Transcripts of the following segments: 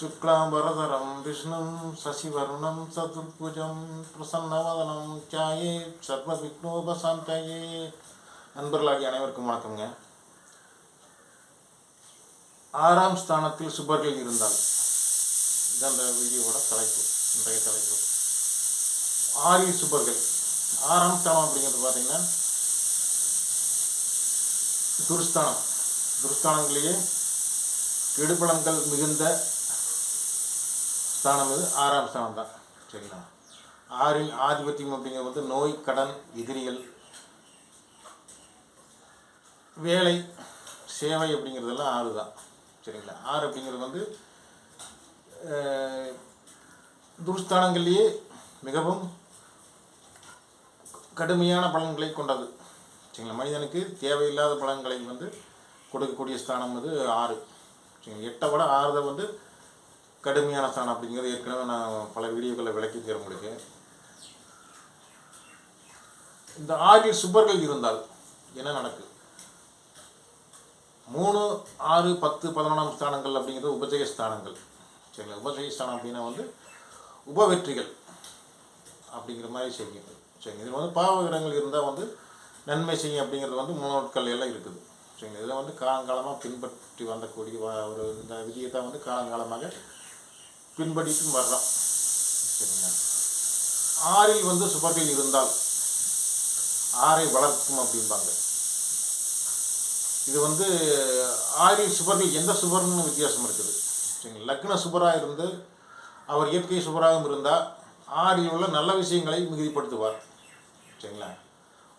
शुक्लांबरधरं विष्णुं शशिवर्णं चतुर्भुजं प्रसन्नवदनं ध्यायेत् सर्वविघ्नोपशान्तये. நண்பர்களாகிய அனைவருக்கும் வணக்கங்க. ஆறாம் ஸ்தானத்தில் சுபர்கள் இருந்தால் இது அந்த வீடியோவோட தலைப்பு, இன்றைய தலைப்பு. ஆறில் சுபர்கள். ஆறாம் ஸ்தானம் அப்படிங்கிறது பார்த்தீங்கன்னா துருஸ்தானம். துருஸ்தானங்களையே கெடுபலன்கள் மிகுந்த ஸ்தானம் இது ஆறாம் ஸ்தானம் தான். சரிங்களா? ஆறின் ஆதிபத்தியம் அப்படிங்கிறது வந்து நோய், கடன், எதிரிகள், வேலை, சேவை அப்படிங்கிறதெல்லாம் ஆறு தான். சரிங்களா? ஆறு அப்படிங்கிறது வந்து துர்ஸ்தானங்கள்லேயே மிகவும் கடுமையான பலன்களை கொண்டது. சரிங்களா? மனிதனுக்கு தேவையில்லாத பலன்களை வந்து கொடுக்கக்கூடிய ஸ்தானம் வந்து ஆறு. சரிங்களா? 8 விட 6 தான் வந்து கடுமையான ஸ்தானம் அப்படிங்கிறது ஏற்கனவே நான் பல வீடியோக்களில் விளக்கிக்கிறேன் உங்களுக்கு. இந்த ஆறில் சுபர்கள் இருந்தால் என்ன நடக்கும்? 3, 6, 10, 11 ஸ்தானங்கள் அப்படிங்கிறது உபஜய ஸ்தானங்கள். சரிங்களா? உபஜய ஸ்தானம் அப்படின்னா வந்து உபவெற்றிகள் அப்படிங்கிற மாதிரி செய்யும். சரிங்க. இதில் வந்து பாவகிரகங்கள் இருந்தால் வந்து நன்மை செய்யும் அப்படிங்கிறது வந்து முன்னோட்கள் எல்லாம் இருக்குது. சரிங்க. இதில் வந்து காலங்காலமாக பின்பற்றி வந்தக்கூடிய ஒரு இந்த விதியை தான் வந்து காலங்காலமாக பின்பற்றிட்டு வர்றோம். சரிங்களா? ஆறில் வந்து சுபர்கள் இருந்தால் ஆறை வளர்க்கும் அப்படிம்பாங்க. இது வந்து ஆறில் சுபர்கள் எந்த சுபர்னு வித்தியாசம் இருக்குது. சரிங்களா? லக்ன சுபராக இருந்து அவர் இயற்கை சுபராகவும் இருந்தால் ஆறில் உள்ள நல்ல விஷயங்களை மிகுதிப்படுத்துவார். சரிங்களா?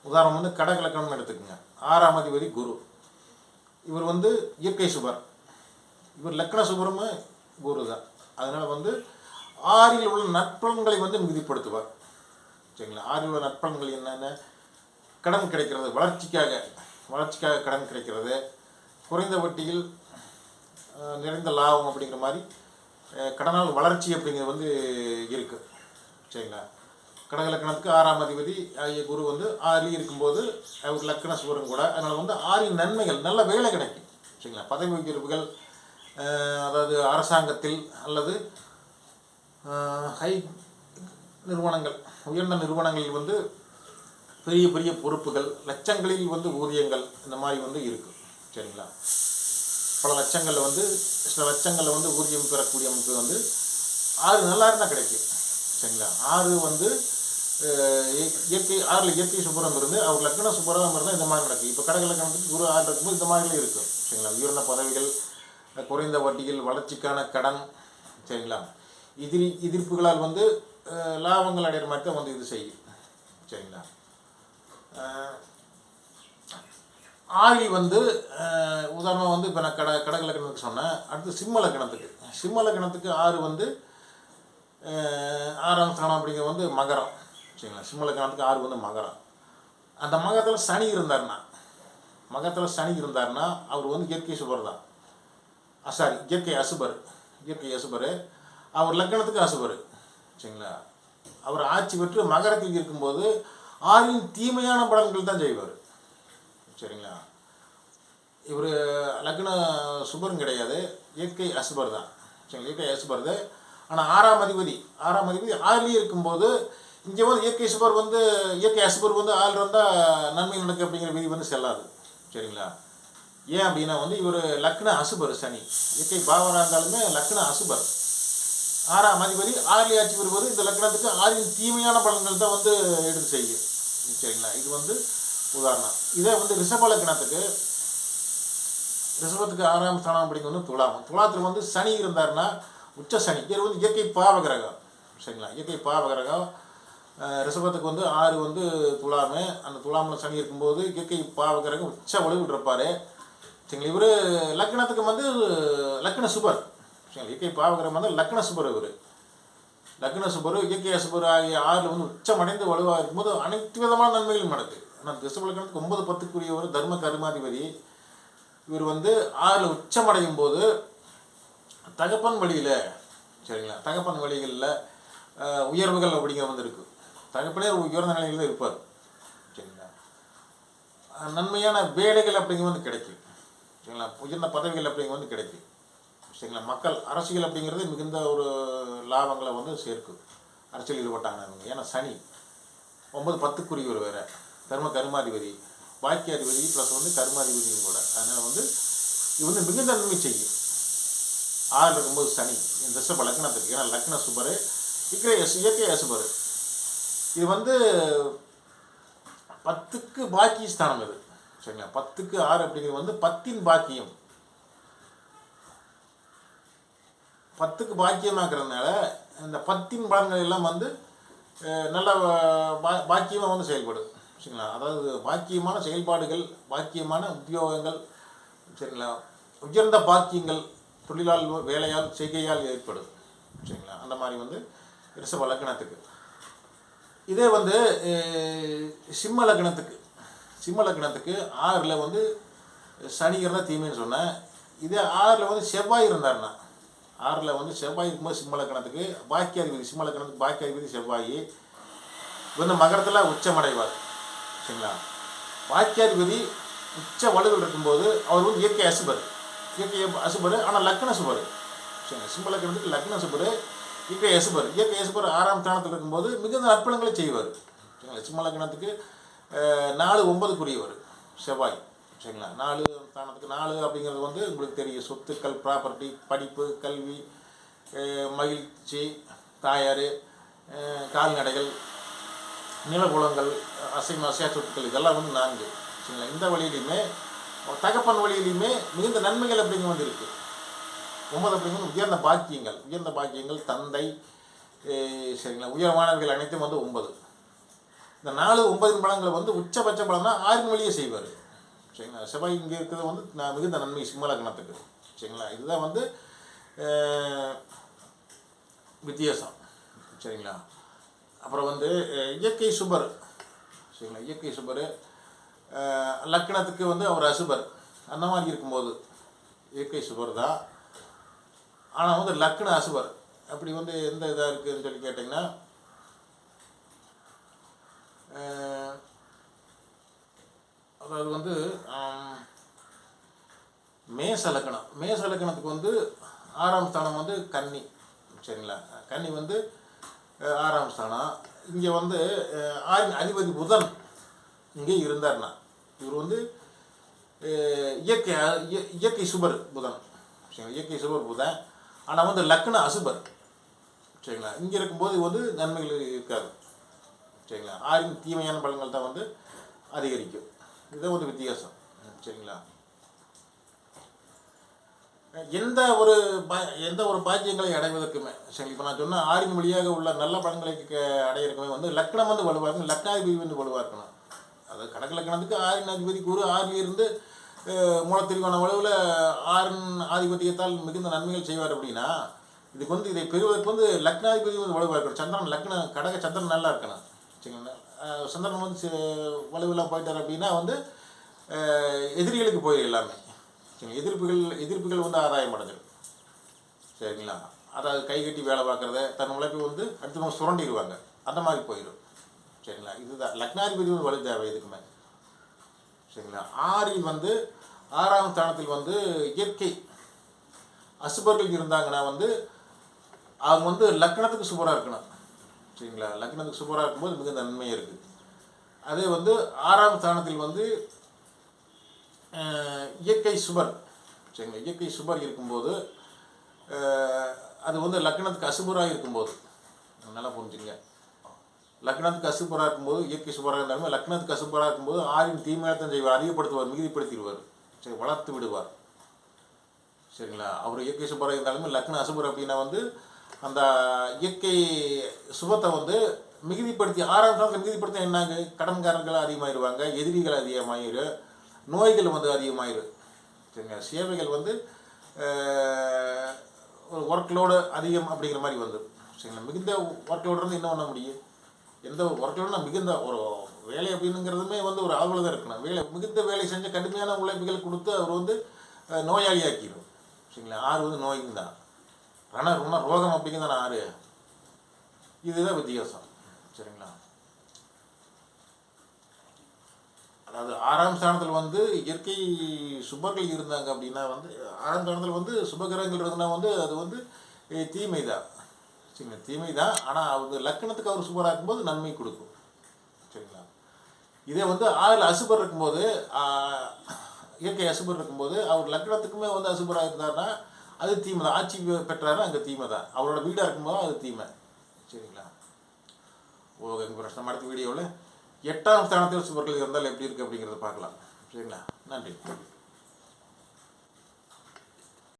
உதாரணம் வந்து கடக லக்கணம்னு எடுத்துக்கோங்க. 6ஆம் அதிபதி குரு. இவர் வந்து இயற்கை சுபர். இவர் லக்ன சுபரும் குரு தான். அதனால் வந்து ஆறில் உள்ள நற்பலன்களை வந்து மிகுதிப்படுத்துவார். சரிங்களா? ஆறில் உள்ள நற்பலன்கள் என்னென்ன? கடன் கிடைக்கிறது, வளர்ச்சிக்காக கடன் கிடைக்கிறது, குறைந்த வட்டியில் நிறைந்த லாபம் அப்படிங்கிற மாதிரி கடனால் வளர்ச்சி அப்படிங்கிறது வந்து இருக்குது. சரிங்களா? கடக லக்கணத்துக்கு 6ஆம் அதிபதி ஆகிய குரு வந்து ஆறில் இருக்கும்போது அவர் லக்கண சுவரும் கூட. அதனால் வந்து ஆறின் நன்மைகள், நல்ல வேலை கிடைக்கும். சரிங்களா? பதவி உயர்வுகள், அதாவது அரசாங்கத்தில் அல்லது ஹை நிறுவனங்கள், உயர்ந்த நிறுவனங்களில் வந்து பெரிய பெரிய பொறுப்புகள், லட்சங்களில் வந்து ஊதியங்கள் இந்த மாதிரி வந்து இருக்குது. சரிங்களா? பல லட்சங்களில் வந்து சில லட்சங்களில் வந்து ஊதியம் பெறக்கூடிய அமைப்பு வந்து 6 நல்லா இருந்தால் கிடைக்கும். சரிங்களா? 6 வந்து இயற்கை 6ல் இயற்கை சுபரம் இருந்து அவர் லக்ன சுபரம் இருந்தால் இந்த மாதிரி நடக்கும். இப்போ கடக லக்கணத்துக்கு குரு 6 இருக்கும்போது இந்த மாதிரிலாம் இருக்கும். சரிங்களா? உயர்ந்த பதவிகள், குறைந்த வட்டிகள், வளர்ச்சிக்கான கடன். சரிங்களா? எதிர்ப்புகளால் வந்து லாபங்கள் அடைகிற மாதிரி தான் வந்து இது செய்யும். சரிங்களா? ஆறில் வந்து உதாரணம் வந்து இப்போ நான் கடக லக்கணத்துக்கு சொன்னேன். அடுத்து சிம்ம லக்கணத்துக்கு 6 வந்து 6ஆம் ஸ்தானம் அப்படிங்கிறது வந்து மகரம். சரிங்களா? சிம்ம லக்கணத்துக்கு 6 வந்து மகரம். அந்த மகரத்தில் சனி இருந்தார்னா அவர் வந்து இயற்கை சுபர் தான். இயற்கை அசுபர். அவர் லக்கணத்துக்கு அசுபர். சரிங்களா? அவர் ஆட்சி பெற்று மகரத்தில் இருக்கும்போது 6இன் தீமையான பலன்கள் தான் செய்வார். சரிங்களா? இவர் லக்ன சுபரும் கிடையாது, இயற்கை அசுபர் தான். சரிங்களா? இயற்கை அசுபர் தான். ஆனால் 6ஆம் அதிபதி 6லேயே இருக்கும்போது இங்கே வந்து இயற்கை அசுபர் வந்து 6 இருந்தால் நன்மை நடக்கு அப்படிங்கிற விதி வந்து செல்லாது. சரிங்களா? ஏன் அப்படின்னா வந்து இவர் லக்ன அசுபர். சனி இயற்கை பாவராக இருந்தாலுமே லக்ன அசுபர். 6ஆம் அதிபதி 6லேயே ஆட்சி வருவது இந்த லக்னத்துக்கு 6இன் தீமையான பலன்கள் தான் வந்து எடுத்து செய்யும். சரிங்களா? இது வந்து உதாரணம். இதே வந்து ரிஷபத்துக்கு 6ஆம் ஸ்தானம் அப்படிங்கிறது வந்து துலாத்தில் வந்து சனி இருந்தார்னா உச்ச சனி. இது வந்து இயற்கை பாவகிரகம். சரிங்களா? இயற்கை பாவகிரகம். ரிஷபத்துக்கு வந்து 6 வந்து துலாமு. அந்த துலாமில் சனி இருக்கும்போது இயற்கை பாவகிரகம் உச்ச ஒளிவில் இருப்பார். சரிங்களா? இவர் லக்னத்துக்கு வந்து லக்ன சுபர். சரிங்களா? இயற்கை பாவகிரகம் வந்து லக்ன சுபர். லக்ன சுபர் இயற்கை அசுபர் ஆகிய 6 வந்து உச்சமடைந்து வலுவாக இருக்கும்போது அனைத்து விதமான நன்மைகளும் நடக்குது. ஆனால் ரிஷப லக்னத்துக்கு 9, 10க்குரிய ஒரு தர்ம கர்மாதிபதி. இவர் வந்து 6ல் உச்சமடையும் போது தகப்பன் வழியில், சரிங்களா, தகப்பன் வழிகளில் உயர்வுகள் அப்படிங்கிற வந்து இருக்குது. தகப்பனே உயர்ந்த நிலையில் தான் இருப்பார். சரிங்களா? நன்மையான வேலைகள் அப்படிங்கிற வந்து கிடைக்கும். சரிங்களா? உயர்ந்த பதவிகள் அப்படிங்கிற வந்து கிடைக்கும். சரிங்களா. மக்கள் அரசியல் அப்படிங்கிறது மிகுந்த ஒரு லாபங்களை வந்து சேர்க்கும். அரசியல் ஈடுபட்டாங்க அவங்க. ஏன்னா சனி 9 10க்குரியவர் வேறு, கருமாதிபதி, பாக்கியாதிபதி ப்ளஸ் வந்து கருமாதிபதியும் கூட. அதனால் வந்து இது வந்து மிகுந்த நன்மை செய்யும். 6 இருக்கும்போது சனி இந்த ரிஷப லக்னத்துக்கு. ஏன்னா லக்ன சுபர், இயற்கை அசுபர். இது வந்து 10க்கு பாக்கிய ஸ்தானம் இது. சரிங்களா. 10க்கு 6 அப்படிங்கிறது வந்து 10ன் பாக்கியம். 10க்கு பாக்கியமாக்குறதுனால இந்த 10ன் பலன்கள் எல்லாம் வந்து நல்ல பாக்கியமாக வந்து செயல்படும். சரிங்களா. அதாவது பாக்கியமான செயல்பாடுகள், பாக்கியமான உத்தியோகங்கள், சரிங்களா, உயர்ந்த பாக்கியங்கள் தொழிலால், வேலையால், செய்கையால் ஏற்படும். சரிங்களா. அந்த மாதிரி வந்து ரிஷப லக்னத்துக்கு. இதே வந்து சிம்ம லக்னத்துக்கு 6ல் வந்து சனி இருந்தால் தீமைன்னு சொன்னேன். இதே 6ல் வந்து செவ்வாய் இருந்தாருன்னா, 6ல் வந்து செவ்வாய் இருக்கும்போது சிம்ம லக்னத்துக்கு பாக்கியாதிபதி செவ்வாய் வந்து மகரத்தில் உச்சமடைவார். சரிங்களா. பாக்கியாதிபதி உச்ச வலுவில் இருக்கும்போது அவர் வந்து இயற்கை அசுபர், ஆனால் லக்ன சுபர். சரிங்களா. சிம்ம லக்னத்துக்கு லக்ன சுபர், இயற்கை அசுபர் 6ஆம் ஸ்தானத்தில் இருக்கும்போது மிகுந்த நற்பலன்களை செய்வார். சரிங்களா. சிம்ம லக்னத்துக்கு 4 9க்குரியவர் செவ்வாய். சரிங்களா. 4 ஸ்தானத்துக்கு 4 அப்படிங்கிறது வந்து உங்களுக்கு தெரியும். சொத்துக்கள், ப்ராப்பர்ட்டி, படிப்பு, கல்வி, மகிழ்ச்சி, தாயார், கால்நடைகள், நிலகுலங்கள், அசையா சொத்துக்கள், இதெல்லாம் வந்து 4. சரிங்களா. இந்த வழியிலையுமே தகப்பன் வழியிலையுமே மிகுந்த நன்மைகள் அப்படிங்க வந்து இருக்குது. 9 அப்படிங்கிறது உயர்ந்த பாக்கியங்கள், தந்தை, சரிங்களா, உயர்வானவர்கள் அனைத்தும் வந்து 9. இந்த 4 9 பலன்களை வந்து உச்சபட்ச பலன்னா 6 வழியே செய்வார். சரிங்களா. செவ்வாய் இங்கே இருக்கிறது வந்து மிகுந்த நன்மை சிம்ம லக்னத்துக்கு. சரிங்களா. இதுதான் வந்து வித்தியாசம். சரிங்களா. அப்புறம் வந்து இயற்கை சுபர். சரிங்களா. இயற்கை சுபர் லக்னத்துக்கு வந்து அவர் அசுபர். அந்த மாதிரி இருக்கும்போது இயற்கை சுபர் தான், ஆனால் வந்து லக்ன அசுபர். அப்படி வந்து எந்த இதாக இருக்குதுன்னு சொல்லி கேட்டிங்கன்னா, அதாவது வந்து மேச லக்னத்துக்கு வந்து 6ஆம் ஸ்தானம் வந்து கன்னி. சரிங்களா. கன்னி வந்து 6ஆம் ஸ்தானம். இங்கே வந்து 6 அதிபதி புதன் இங்கே இருந்தார்னா, இவர் வந்து இயற்கை சுபர் புதன். சரிங்களா. இயற்கை சுபர் புதன், ஆனால் வந்து லக்ன அசுபர். சரிங்களா. இங்கே இருக்கும்போது வந்து நன்மைகள் இருக்காது. சரிங்களா. 6 தீமையான பலன்கள் தான் வந்து அதிகரிக்கும். இதுதான் வந்து வித்தியாசம். சரிங்களா. எந்த ஒரு பாக்கியங்களை அடைவதற்குமே, சரி, இப்போ நான் சொன்ன 6 வழியாக உள்ள நல்ல பலன்களை அடையிறதுக்குமே வந்து லக்னம் வந்து வலுவாக இருக்கணும், லக்னாதிபதி வந்து வலுவாக இருக்கணும். அதாவது கணக்கு லக்னத்துக்கு 6 அதிபதி குரு 6ல் இருந்து மூலத்திரிகோண வலுவில் 6 ஆதிபத்தியத்தால் மிகுந்த நன்மைகள் செய்வார். அப்படின்னா இதுக்கு வந்து இதை பெறுவதற்கு வந்து லக்னாதிபதி வந்து வலுவாக இருக்கணும். சந்திரன் கடக சந்திரன் நல்லா இருக்கணும். சரிங்களா. சந்திரன் வந்து வலுவில் போயிட்டார் அப்படின்னா வந்து எதிரிகளுக்கு போயிடும் எல்லாமே. சரிங்களா. எதிர்ப்புகள் வந்து ஆதாயம் அடைஞ்சிடும். சரிங்களா. அதாவது கை கட்டி வேலை பார்க்குறத தன் உழைப்பை வந்து அடுத்தவங்க சுரண்டிடுவாங்க. அந்த மாதிரி போயிடும். சரிங்களா. இதுதான் லக்னாதிபதி வந்து வலு தேவை எதுக்குமே. சரிங்களா. 6ல் வந்து 6ஆம் ஸ்தானத்தில் வந்து இயற்கை அசுபர்கள் இருந்தாங்கன்னா வந்து அவங்க வந்து லக்னத்துக்கு சுபராக இருக்கணும். சரிங்களா. லக்னத்துக்கு சுபராக இருக்கும்போது மிகுந்த நன்மை இருக்குது. அதே வந்து 6ஆம் ஸ்தானத்தில் வந்து இயற்கை சுபர். சரிங்களா. இயற்கை சுபர் இருக்கும்போது அது வந்து லக்னத்துக்கு அசுபராக இருக்கும்போது, நல்லா புரிஞ்சுங்க, லக்னத்துக்கு அசுபராக இருக்கும்போது இயற்கை சுபராக இருந்தாலுமே லக்னத்துக்கு அசுபராக இருக்கும்போது 6 தீமையாகத்தான் செய்வார், அதிகப்படுத்துவார், மிகுதிப்படுத்திடுவார். சரி, வளர்த்து விடுவார். சரிங்களா. அவர் இயற்கை சுபராக இருந்தாலுமே லக்ன அசுபர் அப்படின்னா வந்து அந்த இயற்கை சுபத்தை வந்து மிகுதிப்படுத்தி 6ஆம் ஸ்தானத்தில் மிகுதிப்படுத்த என்னாங்க, கடன்காரர்கள் அதிகமாகிடுவாங்க, எதிரிகள் அதிகமாகிடும், நோய்கள் வந்து அதிகமாகிடும். சரிங்களா. சேவைகள் வந்து ஒரு ஒர்க்லோடு அதிகம் அப்படிங்கிற மாதிரி வந்துடும். சரிங்களா. மிகுந்த ஒர்க்லோடு இருந்து என்ன பண்ண முடியும், எந்த ஒரு ஒர்க்லோடுனா மிகுந்த ஒரு வேலை அப்படிங்கிறதுமே வந்து ஒரு அளவில் தான் இருக்கணும். மிகுந்த வேலை செஞ்ச கடுமையான உழைப்புகள் கொடுத்து அவர் வந்து நோயாளியாக்கிடும். சரிங்களா. 6 வந்து நோய்ங்க தான், ரோகம் அப்படிங்கிறது தானே 6. இதுதான் வித்தியாசம். சரிங்களா. அதாவது 6ஆம் ஸ்தானத்தில் வந்து இயற்கை சுபர்கள் இருந்தாங்க அப்படின்னா வந்து 6ஆம் ஸ்தானத்தில் வந்து சுபகிரகங்கள் இருந்தால் வந்து அது வந்து தீமை தான். சரிங்களா, தீமை தான். ஆனால் அவர் லக்கணத்துக்கு அவர் சுபராக இருக்கும்போது நன்மை கொடுக்கும். சரிங்களா, இதே வந்து 6ல் அசுபர் இருக்கும்போது இயற்கை அசுபர் இருக்கும்போது அவர் லக்கணத்துக்குமே வந்து அசுபராக இருந்தார்னா அது தீமை தான். ஆட்சி பெற்றாருன்னா அங்கே தீமை தான். அவரோட வீடாக இருக்கும்போது அது தீமை. சரிங்களா, ஓகே. பிரச்சனை அடுத்த வீடியோவில் 8ஆம் ஸ்தானத்தில் சுபர்கள் இருந்தால் எப்படி இருக்குது அப்படிங்கிறத பார்க்கலாம். சரிங்களா, நன்றி.